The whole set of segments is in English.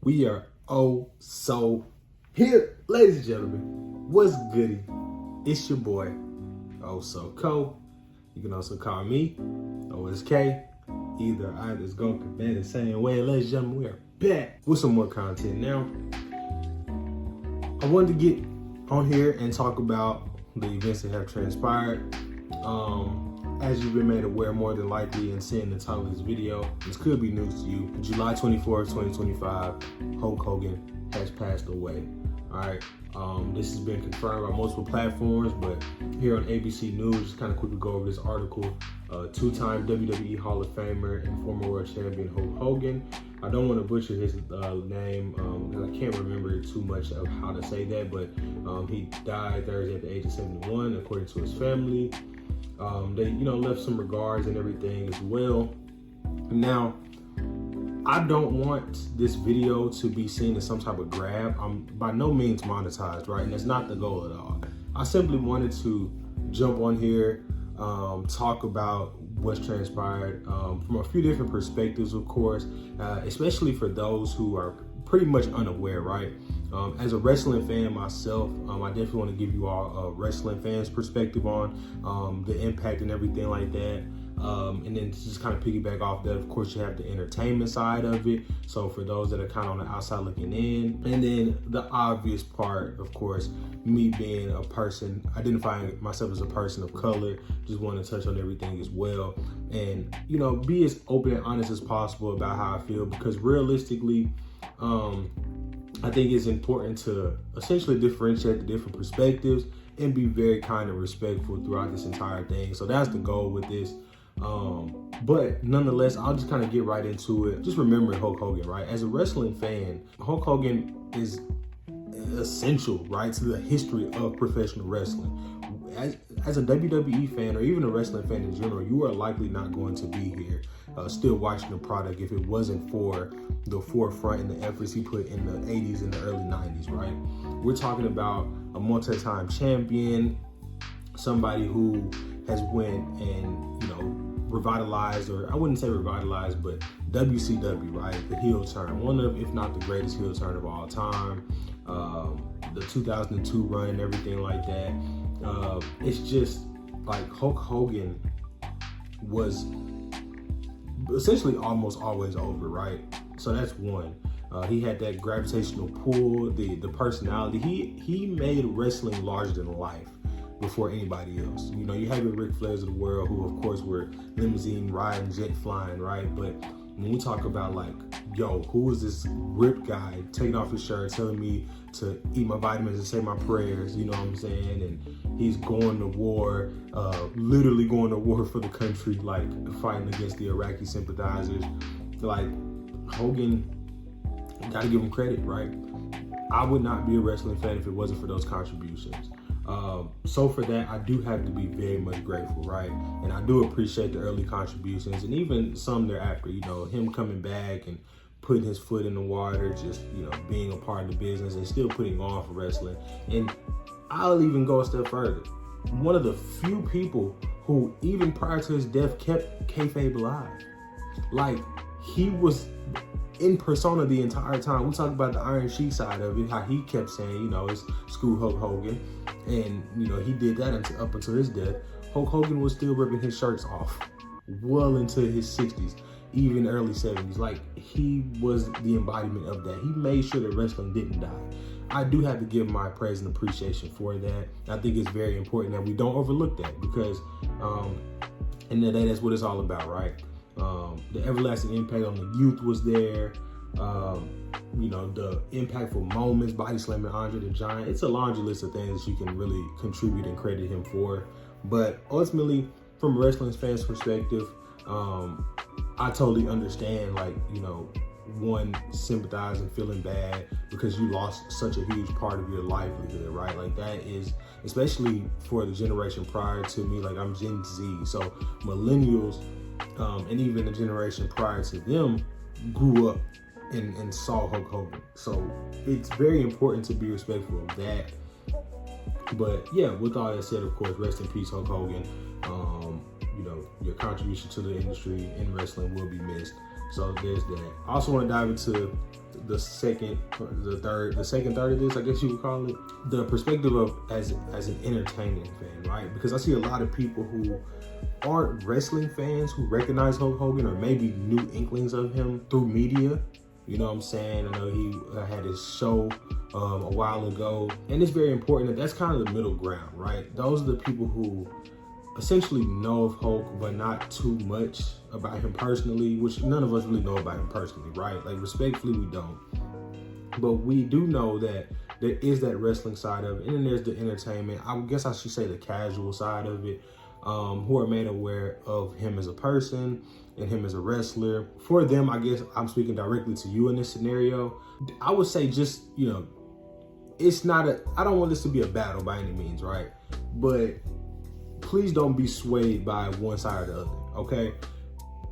We are so here, ladies and gentlemen. What's goody? It's your boy, Co. You can also call me OSK. Either I just go convey the same way. Ladies and gentlemen, we are back with some more content. Now, I wanted to get on here and talk about the events that have transpired. As you've been made aware, more than likely, and seeing the title of this video, this could be news to you. July 24th, 2025, Hulk Hogan has passed away. All right. This has been confirmed by multiple platforms, but here on ABC News, just kind of quickly go over this article. Two-time WWE Hall of Famer and former world champion Hulk Hogan. I don't want to butcher his name, because I can't remember too much of how to say that, but he died Thursday at the age of 71, according to his family. They, left some regards and everything as well. Now, I don't want this video to be seen as some type of grab. I'm by no means monetized, right? And that's not the goal at all. I simply wanted to jump on here, talk about what's transpired from a few different perspectives, of course, especially for those who are pretty much unaware, right? As a wrestling fan myself, I definitely want to give you all a wrestling fan's perspective on the impact and everything like that. And then to just kind of piggyback off that, of course, you have the entertainment side of it. So for those that are kind of on the outside looking in, and then the obvious part, of course, me being a person, identifying myself as a person of color, just want to touch on everything as well. And, be as open and honest as possible about how I feel, because realistically, I think it's important to essentially differentiate the different perspectives and be very kind and respectful throughout this entire thing. So that's the goal with this. But nonetheless, I'll just kind of get right into it. Just remember Hulk Hogan, right? As a wrestling fan, Hulk Hogan is essential, right, to the history of professional wrestling. As a WWE fan, or even a wrestling fan in general, you are likely not going to be here still watching the product if it wasn't for the forefront and the efforts he put in the 80s and the early 90s, right? We're talking about a multi-time champion, somebody who has went and, revitalized, or I wouldn't say revitalized, but WCW, right? The heel turn, one of, if not the greatest heel turn of all time. The 2002 run and everything like that. It's just like Hulk Hogan was essentially almost always over, right? So that's one. He had that gravitational pull, the personality. He made wrestling larger than life before anybody else. You have your Ric Flairs of the world, who of course were limousine riding, jet flying, right? But when we talk about like, who is this ripped guy taking off his shirt, telling me to eat my vitamins and say my prayers, you know what I'm saying? And he's going to war, literally going to war for the country, like fighting against the Iraqi sympathizers. Like, Hogan, gotta give him credit, right? I would not be a wrestling fan if it wasn't for those contributions. So for that, I do have to be very much grateful, right? And I do appreciate the early contributions, and even some thereafter, him coming back and putting his foot in the water, just, being a part of the business and still putting on for wrestling. And I'll even go a step further. One of the few people who, even prior to his death, kept kayfabe alive. Like, he was in persona the entire time. We talk about the Iron Sheik side of it, how he kept saying, it's screw Hulk Hogan. And, he did that up until his death. Hulk Hogan was still ripping his shirts off well into his 60s, even early 70s. Like, he was the embodiment of that. He made sure that wrestling didn't die. I do have to give my praise and appreciation for that. I think it's very important that we don't overlook that, because in the day, that's what it's all about, right? The everlasting impact on the youth was there. The impactful moments, body slamming Andre the Giant. It's a laundry list of things that you can really contribute and credit him for. But ultimately, from a wrestling fan's perspective, I totally understand, like, one, sympathizing, feeling bad because you lost such a huge part of your livelihood, right? Like, that is, especially for the generation prior to me, like, I'm Gen Z, so millennials, and even the generation prior to them grew up and saw Hulk Hogan. So it's very important to be respectful of that. But yeah, with all that said, of course, rest in peace, Hulk Hogan. Your contribution to the industry in wrestling will be missed. So there's that. I also want to dive into the second third of this, I guess you would call it, the perspective of as an entertainment fan, right? Because I see a lot of people who aren't wrestling fans who recognize Hulk Hogan or maybe new inklings of him through media. You know what I'm saying? I know he had his show a while ago, and it's very important that's kind of the middle ground, right? Those are the people who essentially know of Hulk, but not too much about him personally, which none of us really know about him personally, right? Like, respectfully, we don't. But we do know that there is that wrestling side of it, and then there's the entertainment, I guess I should say the casual side of it, who are made aware of him as a person and him as a wrestler. For them, I guess I'm speaking directly to you in this scenario. I would say just, it's not I don't want this to be a battle by any means, right? But please don't be swayed by one side or the other, okay?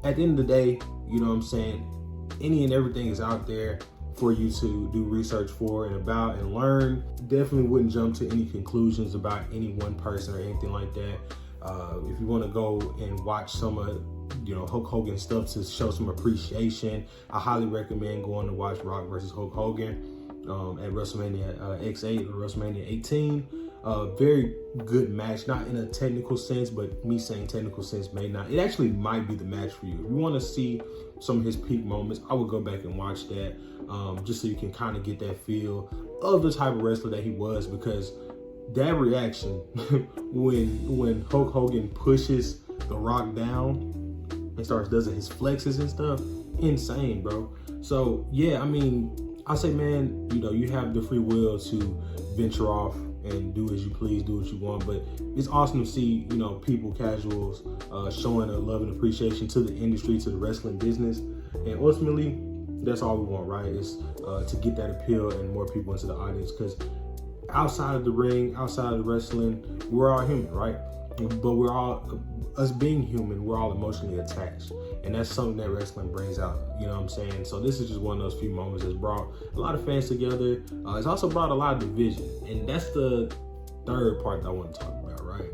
At the end of the day, you know what I'm saying, any and everything is out there for you to do research for and about and learn. Definitely wouldn't jump to any conclusions about any one person or anything like that. If you want to go and watch some of Hulk Hogan stuff to show some appreciation, I highly recommend going to watch Rock versus Hulk Hogan at WrestleMania X8 or WrestleMania 18. Very good match, not in a technical sense, but me saying technical sense may not. It actually might be the match for you. If you want to see some of his peak moments, I would go back and watch that, just so you can kind of get that feel of the type of wrestler that he was, because that reaction when Hulk Hogan pushes The Rock down and does his flexes and stuff, insane, bro. So yeah, I mean, I say, man, you have the free will to venture off and do as you please, do what you want, but it's awesome to see, people, casuals, showing a love and appreciation to the industry, to the wrestling business, and ultimately, that's all we want, right? Is to get that appeal and more people into the audience, because outside of the ring, outside of the wrestling, we're all human, right? But we're all, us being human, we're all emotionally attached. And that's something that wrestling brings out, you know what I'm saying? So this is just one of those few moments that's brought a lot of fans together. It's also brought a lot of division. And that's the third part that I want to talk about, right?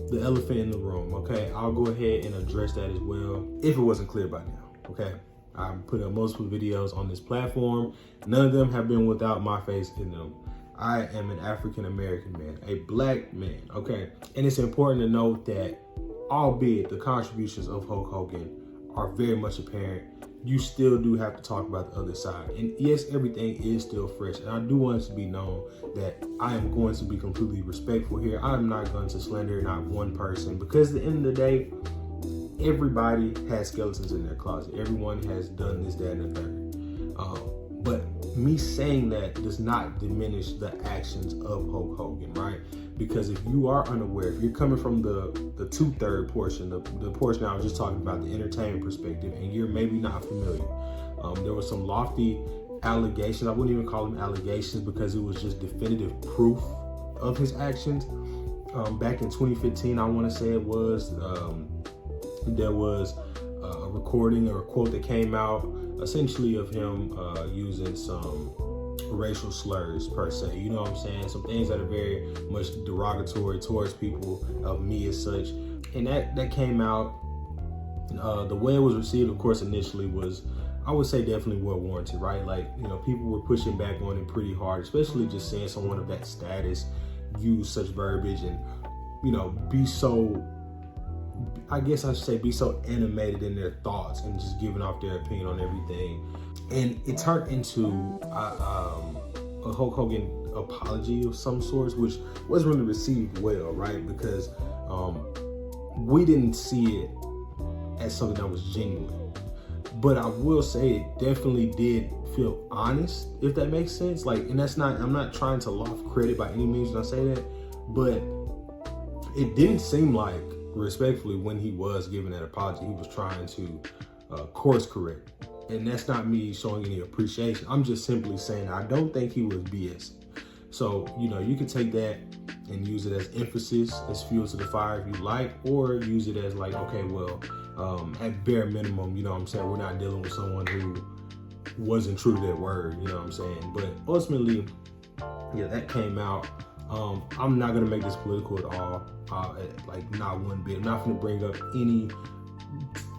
The elephant in the room, okay? I'll go ahead and address that as well, if it wasn't clear by now, okay? I've put up multiple videos on this platform. None of them have been without my face in them. I am an African-American man, a black man, okay? And it's important to note that, albeit the contributions of Hulk Hogan are very much apparent, you still do have to talk about the other side. And yes, everything is still fresh. And I do want it to be known that I am going to be completely respectful here. I'm not going to slander not one person, because at the end of the day, everybody has skeletons in their closet. Everyone has done this, that, and the third. But me saying that does not diminish the actions of Hulk Hogan, right? Because if you are unaware, if you're coming from the 2/3 portion, the portion I was just talking about, the entertainment perspective, and you're maybe not familiar, there was some lofty allegations. I wouldn't even call them allegations, because it was just definitive proof of his actions. Back in 2015, I want to say it was, there was a recording or a quote that came out essentially of him using some racial slurs per se, you know what I'm saying? Some things that are very much derogatory towards people, of me as such. And that came out, the way it was received, of course, initially was, I would say, definitely well warranted, right? Like, people were pushing back on it pretty hard, especially just seeing someone of that status use such verbiage and, be so, I guess I should say, be so animated in their thoughts and just giving off their opinion on everything. And it turned into a Hulk Hogan apology of some sorts, which wasn't really received well, right? Because we didn't see it as something that was genuine. But I will say it definitely did feel honest, if that makes sense. Like, and that's not, I'm not trying to loft credit by any means when I say that, but it didn't seem like, respectfully, when he was giving that apology, he was trying to course correct. And that's not me showing any appreciation. I'm just simply saying I don't think he was BS. So, you can take that and use it as emphasis, as fuel to the fire if you like, or use it as like, okay, well, at bare minimum, you know what I'm saying, we're not dealing with someone who wasn't true to their word, you know what I'm saying? But ultimately, yeah, that came out. I'm not gonna make this political at all, like not one bit. I'm not gonna bring up any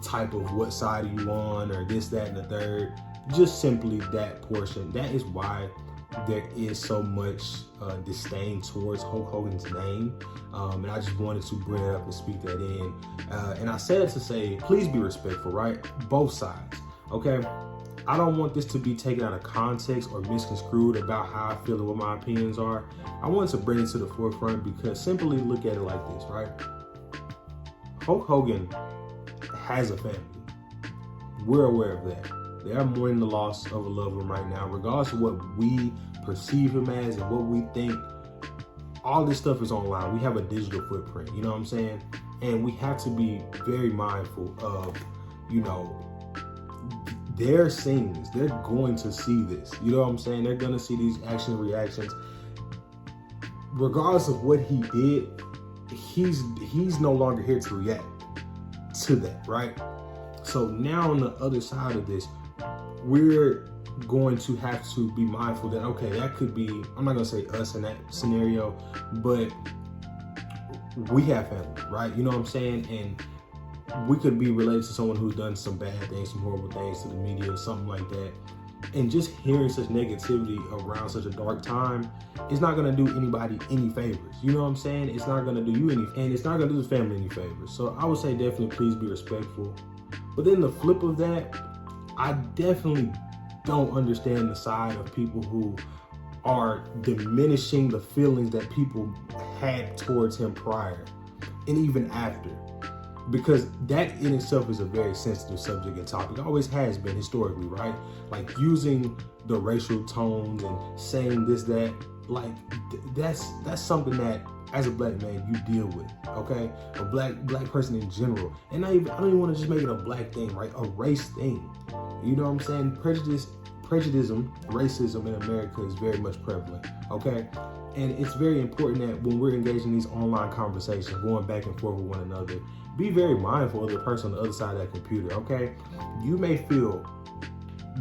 type of what side are you on or this, that, and the third. Just simply that portion. That is why there is so much disdain towards Hulk Hogan's name. And I just wanted to bring it up and speak that in. And I said to say, please be respectful, right? Both sides, okay? I don't want this to be taken out of context or misconstrued about how I feel and what my opinions are. I wanted to bring it to the forefront because simply look at it like this, right? Hulk Hogan has a family. We're aware of that. They are mourning the loss of a loved one right now, regardless of what we perceive him as and what we think. All this stuff is online. We have a digital footprint, you know what I'm saying? And we have to be very mindful of, you know, their scenes. They're going to see this. You know what I'm saying? They're going to see these action reactions. Regardless of what he did, he's no longer here to react to that, right? So now on the other side of this, we're going to have to be mindful that, okay, that could be, I'm not going to say us in that scenario, but we have family, right? You know what I'm saying? And we could be related to someone who's done some bad things, some horrible things to the media or something like that. And just hearing such negativity around such a dark time, it's not going to do anybody any favors. You know what I'm saying? It's not going to do you any, and it's not going to do the family any favors. So I would say definitely please be respectful. But then the flip of that, I definitely don't understand the side of people who are diminishing the feelings that people had towards him prior and even after. Because that in itself is a very sensitive subject and topic. It always has been historically, right? Like using the racial tones and saying this, that, like that's something that as a black man you deal with, okay? A black person in general. And I don't even want to just make it a black thing, right? A race thing. You know what I'm saying? Prejudice, racism in America is very much prevalent, okay? And it's very important that when we're engaged in these online conversations, going back and forth with one another, be very mindful of the person on the other side of that computer, okay? You may feel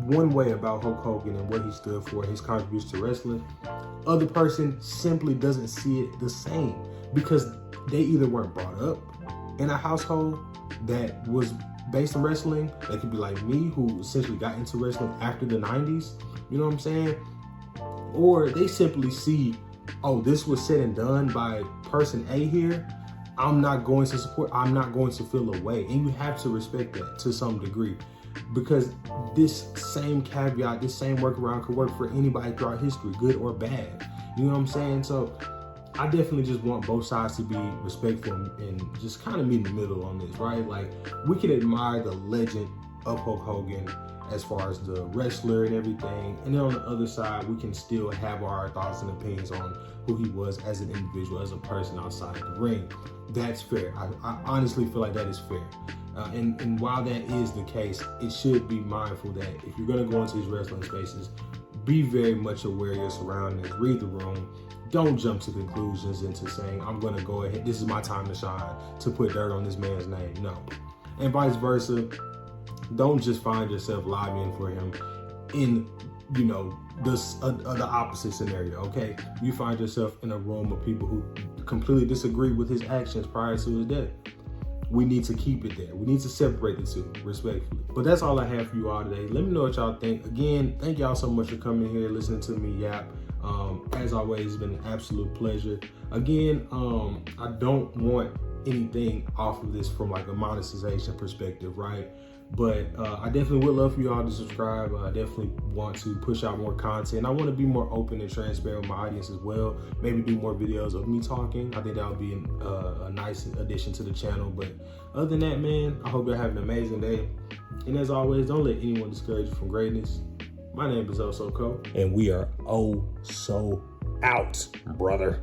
one way about Hulk Hogan and what he stood for, his contributions to wrestling. Other person simply doesn't see it the same because they either weren't brought up in a household that was based on wrestling. They could be like me, who essentially got into wrestling after the 90s, you know what I'm saying? Or they simply see, oh, this was said and done by person A here. I'm not going to support, I'm not going to feel a way. And you have to respect that to some degree, because this same caveat, this same workaround could work for anybody throughout history, good or bad. You know what I'm saying? So I definitely just want both sides to be respectful and just kind of meet in the middle on this, right? Like, we can admire the legend of Hulk Hogan as far as the wrestler and everything. And then on the other side, we can still have our thoughts and opinions on who he was as an individual, as a person outside the ring. That's fair. I honestly feel like that is fair. And while that is the case, it should be mindful that if you're going to go into these wrestling spaces, be very much aware of your surroundings, read the room. Don't jump to conclusions into saying, I'm going to go ahead, this is my time to shine, to put dirt on this man's name. No. And vice versa. Don't just find yourself lobbying for him in, you know, the opposite scenario, okay? You find yourself in a room of people who completely disagree with his actions prior to his death. We need to keep it there. We need to separate the two, respectfully. But that's all I have for you all today. Let me know what y'all think. Again, thank y'all so much for coming here, listening to me yap. As always, it's been an absolute pleasure. Again, I don't want anything off of this from like a monetization perspective, right? But I definitely would love for you all to subscribe. I definitely want to push out more content. I want to be more open and transparent with my audience as well. Maybe do more videos of me talking. I think that would be a nice addition to the channel. But other than that, man, I hope you're having an amazing day. And as always, don't let anyone discourage you from greatness. My name is Oh So Co. And we are Oh So Out, brother.